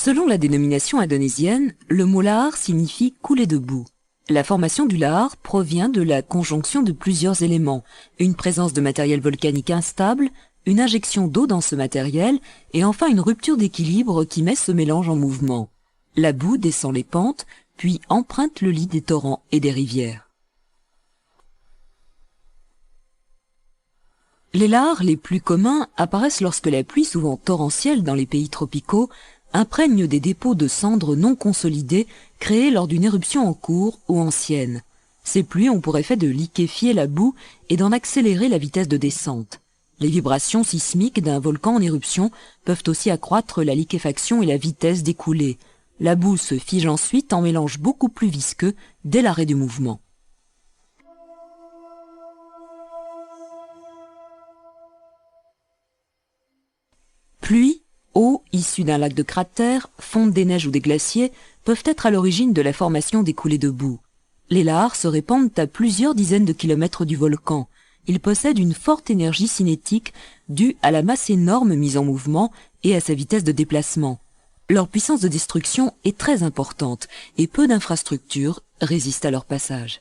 Selon la dénomination indonésienne, le mot lahar signifie couler de boue. La formation du lahar provient de la conjonction de plusieurs éléments, une présence de matériel volcanique instable, une injection d'eau dans ce matériel et enfin une rupture d'équilibre qui met ce mélange en mouvement. La boue descend les pentes, puis emprunte le lit des torrents et des rivières. Les lahars les plus communs apparaissent lorsque la pluie, souvent torrentielle dans les pays tropicaux, imprègne des dépôts de cendres non consolidées créés lors d'une éruption en cours ou ancienne. Ces pluies ont pour effet de liquéfier la boue et d'en accélérer la vitesse de descente. Les vibrations sismiques d'un volcan en éruption peuvent aussi accroître la liquéfaction et la vitesse des coulées. La boue se fige ensuite en mélange beaucoup plus visqueux dès l'arrêt du mouvement. Pluie, eau issue d'un lac de cratère, fonte des neiges ou des glaciers peuvent être à l'origine de la formation des coulées de boue. Les lahars se répandent à plusieurs dizaines de kilomètres du volcan. Ils possèdent une forte énergie cinétique due à la masse énorme mise en mouvement et à sa vitesse de déplacement. Leur puissance de destruction est très importante et peu d'infrastructures résistent à leur passage.